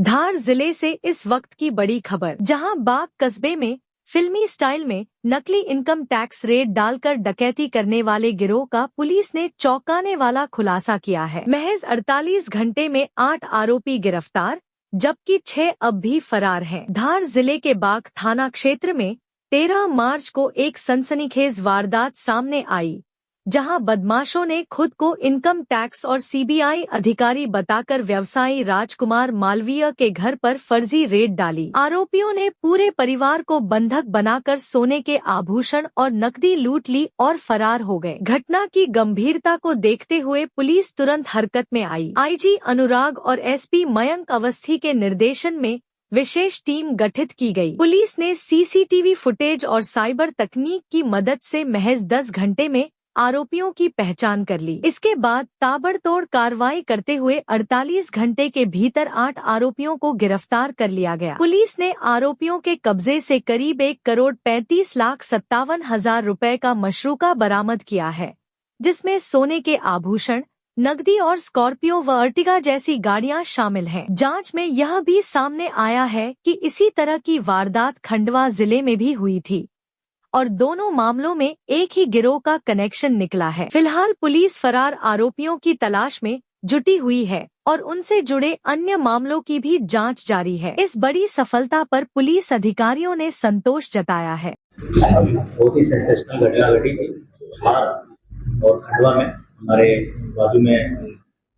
धार जिले से इस वक्त की बड़ी खबर, जहां बाग कस्बे में फिल्मी स्टाइल में नकली इनकम टैक्स रेट डालकर डकैती करने वाले गिरोह का पुलिस ने चौंकाने वाला खुलासा किया है। महज 48 घंटे में 8 आरोपी गिरफ्तार, जबकि 6 अब भी फरार हैं। धार जिले के बाग थाना क्षेत्र में 13 मार्च को एक सनसनीखेज वारदात सामने आई, जहां बदमाशों ने खुद को इनकम टैक्स और सीबीआई अधिकारी बताकर व्यवसायी राजकुमार मालवीय के घर पर फर्जी रेड डाली। आरोपियों ने पूरे परिवार को बंधक बनाकर सोने के आभूषण और नकदी लूट ली और फरार हो गए। घटना की गंभीरता को देखते हुए पुलिस तुरंत हरकत में आई। आईजी अनुराग और एसपी मयंक अवस्थी के निर्देशन में विशेष टीम गठित की गई। पुलिस ने सीसीटीवी फुटेज और साइबर तकनीक की मदद से महज 10 घंटे में आरोपियों की पहचान कर ली। इसके बाद ताबड़तोड़ कार्रवाई करते हुए 48 घंटे के भीतर 8 आरोपियों को गिरफ्तार कर लिया गया। पुलिस ने आरोपियों के कब्जे से करीब 1,35,57,000 रुपए का मशरूका बरामद किया है, जिसमें सोने के आभूषण, नकदी और स्कॉर्पियो व अर्टिगा जैसी गाड़ियां शामिल हैं। जांच में यह भी सामने आया है कि इसी तरह की वारदात खंडवा जिले में भी हुई थी और दोनों मामलों में एक ही गिरोह का कनेक्शन निकला है। फिलहाल पुलिस फरार आरोपियों की तलाश में जुटी हुई है और उनसे जुड़े अन्य मामलों की भी जांच जारी है। इस बड़ी सफलता पर पुलिस अधिकारियों ने संतोष जताया है। बहुत ही सेंसेशनल घटना घटी थी धार और खंडवा में। हमारे बाजू में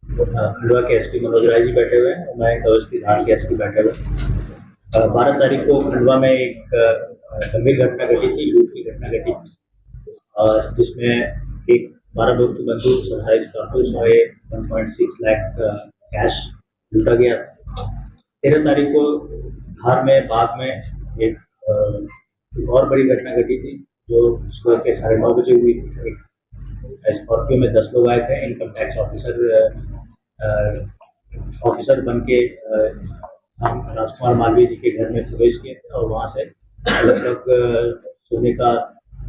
खंडवा के एसपी मनोज राय जी बैठे हुए हैं, मैं अवस्थी धार के एसपी बैठे हुए। 12 तारीख को खंडवा में एक गंभीर घटना घटी थी, लूट की घटना घटी और जिसमें एक 12 लोग की बंदूक, 27 कारतूस और 1.6 लाख कैश लूटा गया। 13 तारीख को धार में बाग में एक और बड़ी घटना घटी थी, जो सुबह के 9:30 बजे हुई थी। एक स्कॉर्पियो में 10 लोग आए थे। इनकम टैक्स ऑफिसर बन के हम राजकुमार मालवीय जी के घर में प्रवेश किए थे और वहाँ से लगभग सोने का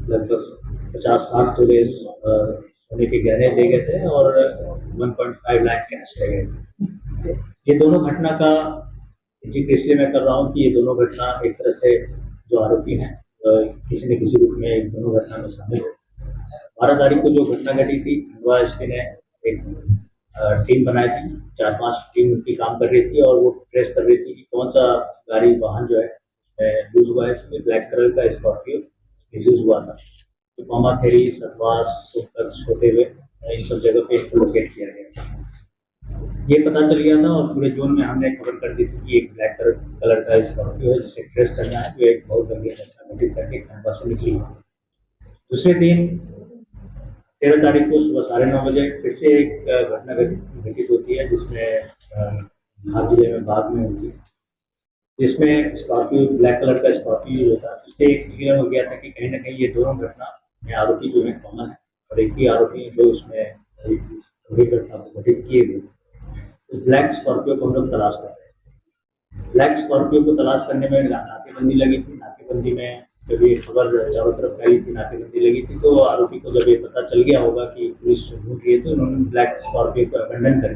लगभग 50-60 तोले सोने के गहने ले गए थे और 1.5 लाख कैश ले गए थे। ये दोनों घटना का जिक्र इसलिए मैं कर रहा हूँ कि ये दोनों घटना एक तरह से जो आरोपी हैं किसी न किसी रूप में दोनों घटना में शामिल है। 12 तारीख को जो घटना घटी थी, खंडवा एसपी ने एक टीम बनाई थी, 4-5 टीम उनकी काम कर रही थी और वो ट्रेस कर रही थी कि कौन सा गाड़ी वाहन जो है यूज हुआ है। इसमें ब्लैक कलर का स्कॉर्पियो यूज हुआ था। तो मामा थेरी, सतवास, सोनकच्छ होते हुए इन सब जगह पे इसको लोकेट किया गया। ये पता चल गया था और पूरे जोन में हमने खबर कर दी थी कि एक ब्लैक कलर का स्कॉर्पियो है जिसे ट्रेस करना है। तो एक बहुत गंभीर घटना घटित करके खंडवा से निकली। दूसरे दिन 13 तारीख को सुबह 9:30 बजे फिर से एक घटना घटित होती है, जिसमें धार जिले में बाग में होती है, जिसमें स्कॉर्पियो, ब्लैक कलर का स्कॉर्पियो होता है। उससे एक क्लियर हो गया था कि कहीं ना कहीं ये दोनों घटना में आरोपी जो है कॉमन है और एक ही आरोपी जो इसमें घटना को घटित किए हुए। तो ब्लैक स्कॉर्पियो को हम लोग तलाश कर रहे थे। ब्लैक स्कॉर्पियो को तलाश करने में नाकेबंदी लगी थी। नाकेबंदी में जब ये खबर चारों तरफ फैली थी, नाकेबंदी लगी थी, तो आरोपी को जब ये पता चल गया होगा कि पुलिस ढूंढ रही है, तो उन्होंने ब्लैक स्कॉर्पियो को अबेंडन कर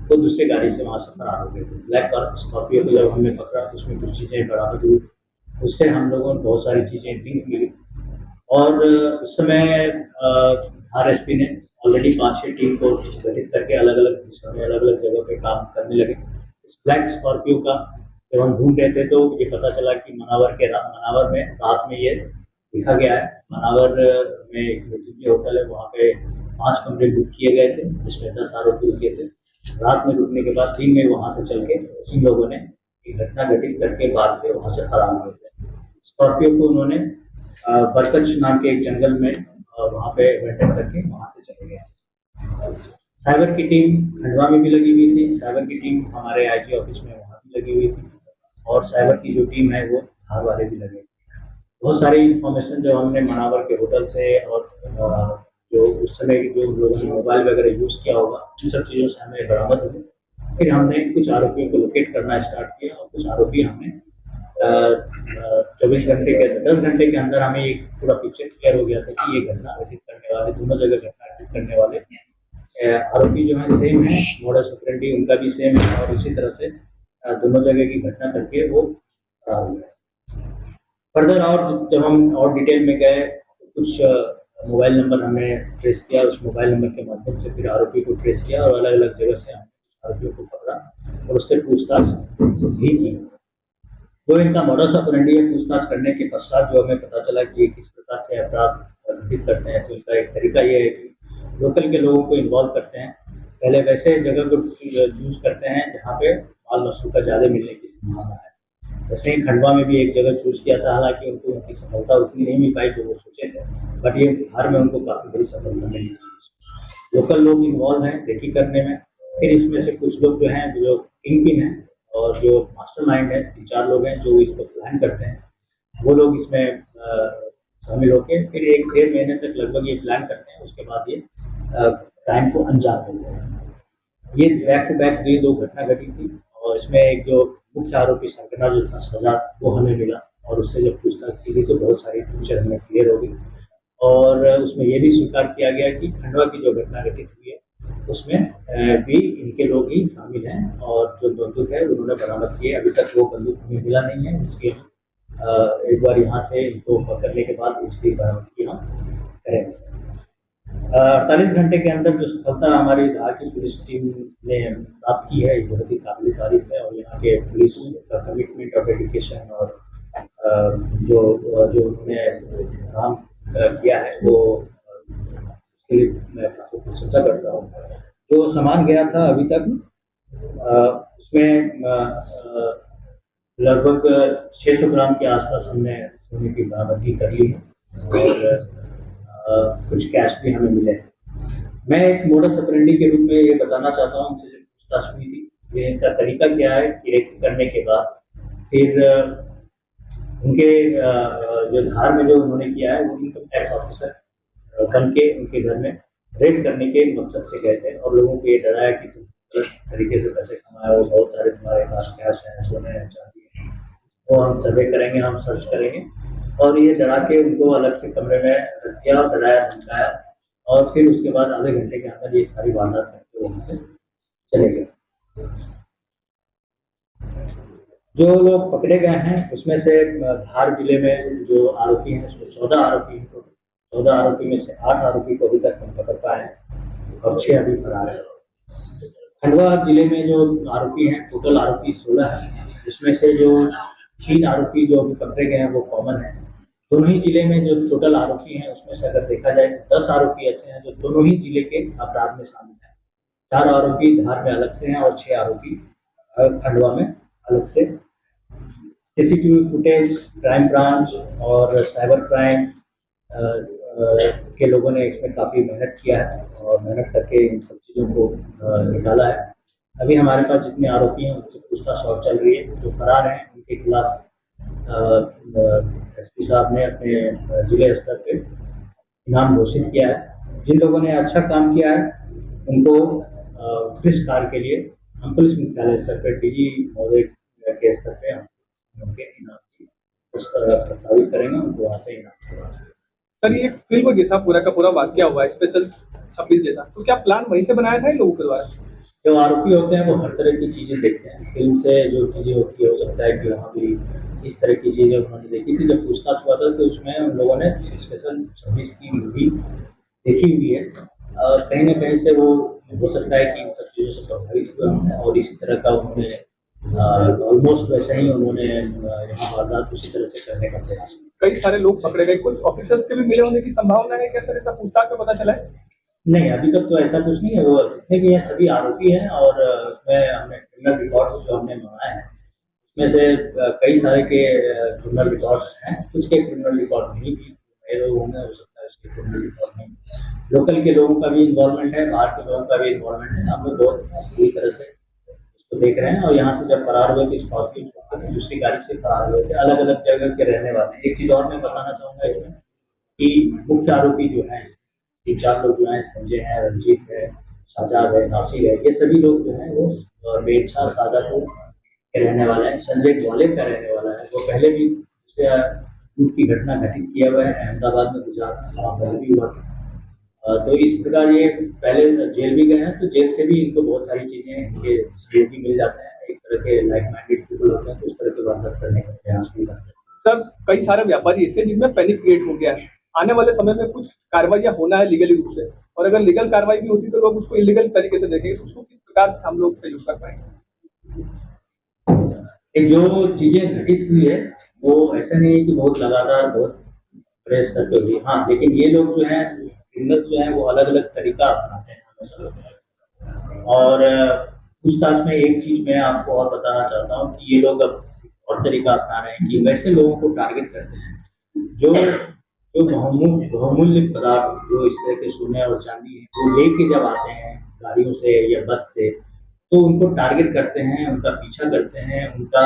तो दूसरे गाड़ी से वहाँ से फरार हो गए थे। ब्लैक स्कॉर्पियो को जब हमने पकड़ा तो उसमें कुछ चीज़ें बरामद हुई। उससे हम लोगों ने बहुत सारी चीज़ें मिली और उस समय धार एसपी ने ऑलरेडी 5-6 टीम को गठित करके अलग अलग दिशा में, अलग अलग जगह पे काम करने लगे। इस ब्लैक स्कॉर्पियो का जब हम ढूंढ रहे थे तो ये पता चला कि मनावर में रात में ये दिखा गया है। मनावर में एक होटल है, वहाँ पे 5 कमरे बुक किए गए थे, जिसमें 10 आरोपी रुके थे। रात में रुकने के बाद दिन में वहाँ से चल के इन लोगों ने एक घटना घटित करके बाद से वहाँ से फरार हुए थे। स्कॉर्पियो को उन्होंने बरकच्छ नाम के एक जंगल में वहाँ पे अबेंडन करके वहाँ से चले गए। साइबर की टीम खंडवा में भी लगी हुई थी। साइबर की टीम हमारे आईजी ऑफिस में वहाँ भी लगी हुई थी और साइबर की जो टीम है वो धार वाले भी लगे। बहुत सारी इंफॉर्मेशन जो हमने मनावर के होटल से और जो उस समय जो लोगों ने मोबाइल वगैरह यूज किया होगा, इन सब चीज़ों से हमें बरामद हुई। फिर हमने कुछ आरोपियों को लोकेट करना स्टार्ट किया और कुछ आरोपी हमने 10 घंटे के अंदर हमें एक पूरा पिक्चर क्लियर हो गया था कि ये घटना घटित करने वाले, दोनों जगह घटना घटित करने वाले आरोपी जो है सेम है, मोडस ऑपरेंडी उनका भी सेम है और उसी तरह से दोनों जगह की घटना करके वो फरार हुए। फर्दर और जब हम और डिटेल में गए तो कुछ मोबाइल नंबर हमने ट्रेस किया, उस मोबाइल नंबर के माध्यम से फिर आरोपी को ट्रेस किया और अलग-अलग जगह से हमने आरोपियों को पकड़ा और उससे पूछताछ भी की। जो इनका मॉडस ऑपरेंडी है, पूछताछ करने के पश्चात जो हमें पता चला कि ये किस प्रकार से अपराध घटित करते हैं, तो इनका एक तरीका ये है कि लोकल के लोगों को इन्वॉल्व करते हैं। पहले वैसे जगह को चूज़ करते हैं जहाँ पे माल मशरूका ज़्यादा मिलने की संभावना है। वैसे ही खंडवा में भी एक जगह चूज़ किया था, हालाँकि उनको उनकी सफलता उतनी नहीं मिल पाई जो वो सोचे थे, बट ये बिहार में उनको काफ़ी बड़ी सफलता मिली थी। लोकल लोग इन्वॉल्व हैं रेकी करने में, फिर इसमें से कुछ लोग जो हैं, जो किंग पिन हैं और जो मास्टरमाइंड है, 3-4 लोग हैं जो इसको प्लान करते हैं, वो लोग इसमें शामिल होके फिर 1 डेढ़ महीने तक लगभग ये प्लान करते हैं, उसके बाद ये क्राइम को अंजाम देते हैं। ये बैक टू बैक ये 2 घटना घटी थी और इसमें एक जो मुख्य आरोपी सरगना जो था सजा वो हमें मिला और उससे जब पूछताछ की गई तो बहुत सारी पिक्चर हमें क्लियर हो गई और उसमें ये भी स्वीकार किया गया कि खंडवा की जो घटना घटित हुई है उसमें भी इनके लोग ही शामिल हैं और जो बंदूक है उन्होंने बरामद किए। अभी तक वो बंदूक हमें मिला नहीं है, उसकी एक बार यहाँ से इनको पकड़ने के बाद उसकी बरामदगी हम करेंगे। 48 घंटे के अंदर जो सफलता हमारी धार की पुलिस टीम ने प्राप्त की है, ये बहुत ही काबिल तारीफ है और यहाँ के पुलिस का कमिटमेंट और डेडिकेशन और जो उन्होंने काम किया है वो उसके लिए मैं काफ़ी प्रशंसा करता हूँ। जो सामान गया था अभी तक उसमें लगभग 600 ग्राम के आसपास हमने सोने की बरामदगी कर ली है और कुछ कैश भी हमें मिले हैं। मैं एक मोडस ऑपरेंडी के रूप में ये बताना चाहता हूँ, उनसे जब पूछताछ हुई थी, ये इनका तरीका क्या है कि रेकी करने के बाद फिर उनके जो धार में जो उन्होंने किया है वो इनकम टैक्स ऑफिसर बन के उनके घर में रेड करने के मकसद से गए थे और लोगों को ये डराया कि तुम गलत तरीके से पैसे कमाए हो, बहुत सारे तुम्हारे पास कैश है, सोने है, चांदी है, वो हम सर्वे करेंगे, हम सर्च करेंगे और ये डरा के उनको अलग से कमरे में रख दिया और डराया धमकाया और फिर उसके बाद आधे घंटे के अंदर ये सारी वारदात करके वहाँ से चले गए। जो लोग पकड़े गए हैं उसमें से धार जिले में जो आरोपी हैं उसमें 14 आरोपी हैं। 14 आरोपी में से 8 आरोपी को अभी तक हम पकड़ पाए हैं और 6 अभी फरार हैं। खंडवा जिले में जो आरोपी हैं टोटल आरोपी 16 हैं, जिसमें से जो 3 आरोपी जो अभी पकड़े गए हैं वो कॉमन है। दोनों ही जिले में जो टोटल आरोपी हैं उसमें से अगर देखा जाए तो 10 आरोपी ऐसे हैं जो दोनों ही जिले के अपराध में शामिल हैं। 4 आरोपी धार में अलग से हैं और 6 आरोपी खंडवा में अलग से। सीसीटीवी फुटेज, क्राइम ब्रांच और साइबर क्राइम के लोगों ने इसमें काफ़ी मेहनत किया है और मेहनत करके इन सब चीज़ों को निकाला है। अभी हमारे पास जितने आरोपी हैं उनसे पूछताछ और चल रही है। जो फरार हैं उनके खिलाफ एसपी साहब ने अपने जिले स्तर पे इनाम घोषित किया है। जिन लोगों ने अच्छा काम किया है उनको उत्कृष्ट कार्य के लिए हम पुलिस मुख्यालय स्तर पर डीजी महोदय के स्तर पे हम उनके इनाम की प्रस्तावित करेंगे, उनको वहाँ से इनाम। सर ये फिल्म जैसा पूरा का पूरा वाकया हुआ है, स्पेशल 26 जैसा, तो क्या प्लान वहीं से बनाया था इन लोगों के द्वारा? जो आरोपी होते हैं वो हर तरह की चीज़ें देखते हैं। फिल्म से जो चीज़ें होती है हो सकता है कि वहाँ भी इस तरह की चीज़ें उन्होंने देखी थी। जब पूछताछ हुआ था तो उसमें उन लोगों ने स्पेशल 26 की मूवी देखी हुई है। कहीं ना कहीं से वो हो सकता है कि इन सब चीज़ों से प्रभावित हुए हों और इसी तरह का उन्होंने ऑलमोस्ट वैसे ही उन्होंने यहाँ वारदात उसी तरह से करने का प्रयास किया। कई सारे लोग पकड़े गए, कुछ ऑफिसर्स के भी मिले होने की संभावना है क्या सर? ऐसा पूछताछ में पता चला है? नहीं, अभी तक तो ऐसा कुछ नहीं है। वो जितने भी हैं सभी आरोपी हैं और उसमें हमने क्रिमिनल रिकॉर्ड्स जो हमने मंगाए हैं उसमें से कई सारे के क्रिमिनल रिकॉर्ड्स हैं, कुछ के क्रिमिनल रिकॉर्ड नहीं भी नए लोग होंगे, हो सकता है उसके क्रिमिनल रिकॉर्ड नहीं। लोकल के लोगों का भी इन्वॉल्वमेंट है, बाहर के लोगों का भी इन्वॉल्वमेंट है। हम लोग बहुत पूरी तरह से इसको देख रहे हैं और यहाँ से जब फरार हुए थे स्कॉर्पियो दूसरी गाड़ी से फरार हुए थे, अलग अलग जगह के रहने वाले हैं। एक चीज़ और मैं बताना चाहूँगा इसमें कि मुख्य आरोपी जो है 3-4 लोग जो हैं, संजय है, रंजीत है, शाहजाद है, नासिर है, ये सभी लोग जो हैं वो बेरछा सादापुर के रहने वाले हैं। संजय ग्वालियर का रहने वाला है, वो पहले भी उससे लूट की घटना घटित किया हुआ है अहमदाबाद में, गुजरात में वहाँ पहले भी हुआ था। तो इस प्रकार ये पहले जेल भी गए हैं, तो जेल से भी इनको बहुत सारी चीज़ें इनके सहयोग भी मिल जाते हैं। एक तरह के लाइक माइंडेड पीपल होते हैं तो उस तरह के वारदात करने का प्रयास भी करते हैं। सर, कई सारे व्यापारी ऐसे जिनमें पैनिक क्रिएट हो गया है, आने वाले समय में कुछ कार्रवाइयाँ होना है लीगली रूप से, और अगर लीगल कार्रवाई भी होती तो लोग उसको इलीगल तरीके से देखेंगे, तो उसको किस प्रकार से हम लोग सहयोग कर पाएंगे? जो चीजें घटित हुई है वो ऐसा नहीं है कि बहुत लगातार बहुत प्रयास करते हुए, हाँ, लेकिन ये लोग जो है क्रिमिनल्स जो है वो अलग अलग तरीका अपनाते हैं हमेशा। और पूछताछ में एक चीज मैं आपको और बताना चाहता हूँ कि ये लोग अब और तरीका अपना रहे हैं कि वैसे लोगों को टारगेट करते हैं जो जो बहुमूल्य पदार्थ जो इस तरह के सोने और चांदी है वो लेके जब आते हैं गाड़ियों से या बस से, तो उनको टारगेट करते हैं, उनका पीछा करते हैं, उनका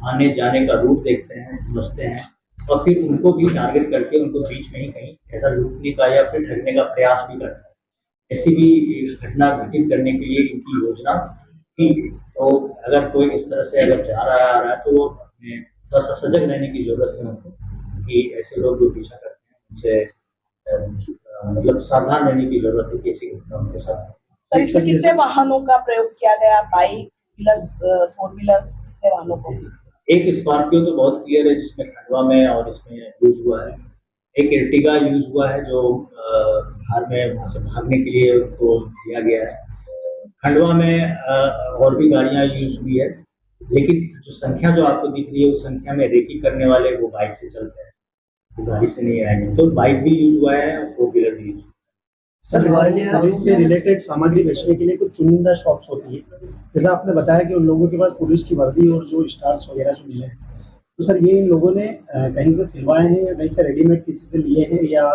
आने जाने का रूट देखते हैं, समझते हैं, और फिर उनको भी टारगेट करके उनको बीच में ही कहीं ऐसा लूटने का या फिर ठगने का प्रयास भी करते हैं। ऐसी भी घटना घटित करने के लिए इनकी योजना थी। तो अगर कोई इस तरह से अगर जा रहा है आ रहा है तो वो थोड़ा सा सजग रहने की जरूरत है उनको कि ऐसे लोग जो पीछा करते हैं उनसे मतलब सावधान रहने की जरूरत है कि ऐसी घटना उनके साथ। सर, इसमें कितने वाहनों का प्रयोग किया गया? बाइक, व्हीलर्स, 4 व्हीलर्स, कितने वाहनों को? एक स्कॉर्पियो तो बहुत क्लियर है जिसमें खंडवा में और इसमें यूज हुआ है। एक एर्टिगा यूज हुआ है जो बिहार में वहाँ से भागने के लिए उनको दिया गया है। खंडवा में और भी गाड़ियाँ यूज हुई है, लेकिन जो संख्या जो आपको दिख रही है उस संख्या में रेकी करने वाले वो बाइक से चलते हैं, वो गाड़ी से नहीं आएंगे। तो बाइक भी यूज हुआ है और 4 व्हीलर भी यूज। सर, पुलिस से रिलेटेड सामग्री बेचने के लिए कुछ चुनिंदा शॉप्स होती है, जैसा आपने बताया कि उन लोगों के पास पुलिस की वर्दी और जो स्टार्स वगैरह जो मिले हैं, तो सर ये इन लोगों ने कहीं से सिलवाए हैं या कहीं से रेडीमेड किसी से लिए हैं, या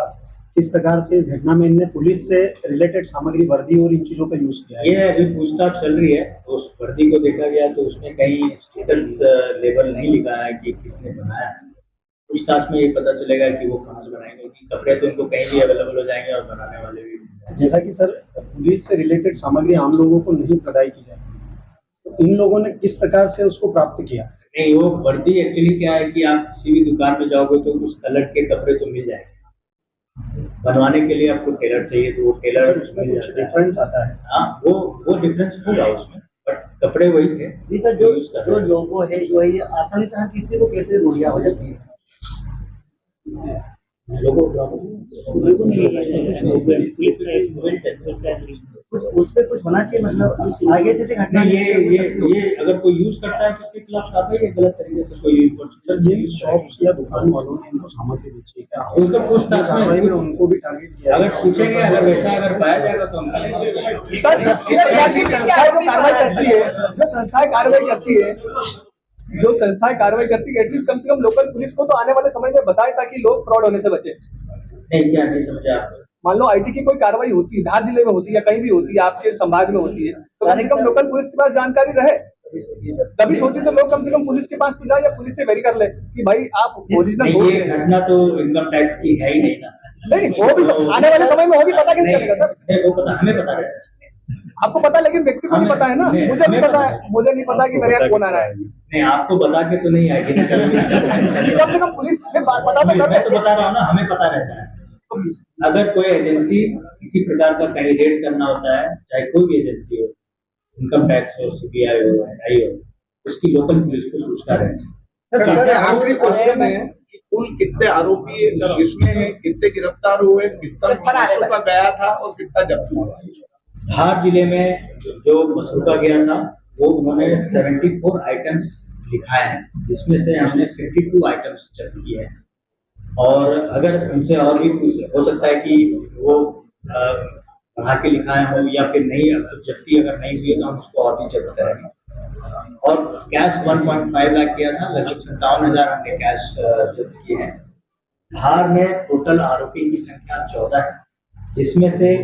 किस प्रकार से इस घटना में इनने पुलिस से रिलेटेड सामग्री, वर्दी और इन चीज़ों का यूज किया है? ये अभी पूछताछ चल रही है। तो उस वर्दी को देखा गया तो उसमें कहीं स्टेटस लेबल नहीं लिखा है कि किसने बनाया है। पूछताछ में ये पता चलेगा कि वो कहाँ से बनाएंगे, क्योंकि कपड़े तो इनको कहीं भी अवेलेबल हो जाएंगे और बनाने वाले भी। जैसा कि सर पुलिस से रिलेटेड सामग्री आम लोगों को नहीं प्रदाय की जाती, तो इन लोगों ने किस प्रकार से उसको प्राप्त किया? नहीं, वो वर्दी एक्चुअली क्या है कि आप किसी भी दुकान में जाओगे तो उस कलर के कपड़े तो मिल जाएंगे। बनवाने के लिए आपको टेलर चाहिए तो वो टेलर उसमें कुछ डिफरेंस आता है। हाँ, वो डिफरेंस होगा उसमें, बट कपड़े वही थे। सर, जो लोगो है जो ये आसानी से किसी को कैसे मुहैया हो जाती है? लोगो उसपे कुछ होना चाहिए, मतलब आगे से घटना। ये अगर कोई यूज करता है तो उसके खिलाफ कार्रवाई है, गलत तरीके से कोई यूज। सर, जिन शॉप्स या दुकान वालों ने इनको सामग्री बेची है, क्या उनको पूछताछ में उनको भी टारगेट किया? अगर पूछेंगे, अगर वैसा अगर पाया जाएगा तो हम जो संस्थाएं कार्रवाई करती है एटलीस्ट कम से कम लोकल पुलिस को तो आने वाले समय में बताए ताकि लोग फ्रॉड होने से बचे। नहीं, क्या नहीं समझा आप? मान लो आईटी की कोई कार्रवाई होती है, धार जिले में होती है या कहीं भी होती है, आपके संभाग में होती है, तो कम से कम लोकल पुलिस के पास जानकारी रहे। तभी सोचे तो लोग कम से कम पुलिस के पास तो जाए या पुलिस से वेरी कर ले कि भाई आप ओरिजिनल हो। ये घटना तो इनकम टैक्स की है ही नहीं ना। नहीं, वो भी आने वाले समय में होगी, पता कैसे चलेगा सर? नहीं, वो पता हमें पता रहता है। आपको पता, लेकिन व्यक्ति को नहीं पता है ना। मुझे नहीं पता है, मुझे नहीं पता कि मेरे यहाँ कौन आ रहा है। नहीं, आपको बता के तो नहीं आएगी ना। कम से कम पुलिस में पता तो मैं कर। तो बता रहा हूँ ना, हमें पता रहता है। अगर कोई एजेंसी किसी प्रकार का कहीं रेड करना होता है, चाहे कोई भी एजेंसी हो, इनकम टैक्स हो, सीबीआई हो, एनआई हो, उसकी लोकल पुलिस को सूचना रहती है। सर, आखिरी क्वेश्चन है कि कुल कितने आरोपी इसमें हैं, कितने गिरफ्तार हुए, कितना का गया था और कितना जब्त हुआ? धार जिले में जो मसूका गया था वो उन्होंने 74 आइटम्स लिखाए हैं, जिसमें से हमने 52 आइटम्स जब्त किए हैं। और अगर उनसे और भी कुछ हो सकता है कि वो बढ़ा के लिखाए हों या फिर नहीं, जब्ती अगर नहीं हुई तो हम उसको और भी जब्त करेंगे। और कैश 1.5 लाख किया था, लगभग 57,000 हमने कैश जब्त किए हैं। धार में टोटल आरोपी की संख्या 14 है, जिसमें से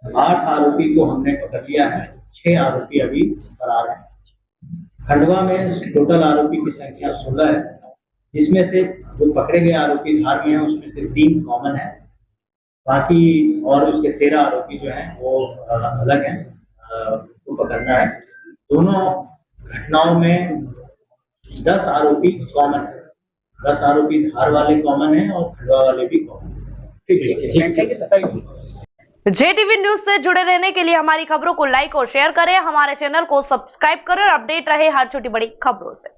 8 आरोपी को हमने पकड़ लिया है, 6 आरोपी अभी फरार हैं। खंडवा में टोटल आरोपी की संख्या 16 है, जिसमें से जो पकड़े गए आरोपी धार में हैं उसमें से 3 कॉमन है, बाकी और उसके 13 आरोपी जो हैं वो अलग हैं, उनको पकड़ना है। दोनों घटनाओं में 10 आरोपी कॉमन है, 10 आरोपी धार वाले कॉमन है और खंडवा वाले भी कॉमन है। ठीक है, थैंक यू। JTV न्यूज से जुड़े रहने के लिए हमारी खबरों को लाइक और शेयर करें, हमारे चैनल को सब्सक्राइब करें और अपडेट रहे हर छोटी बड़ी खबरों से।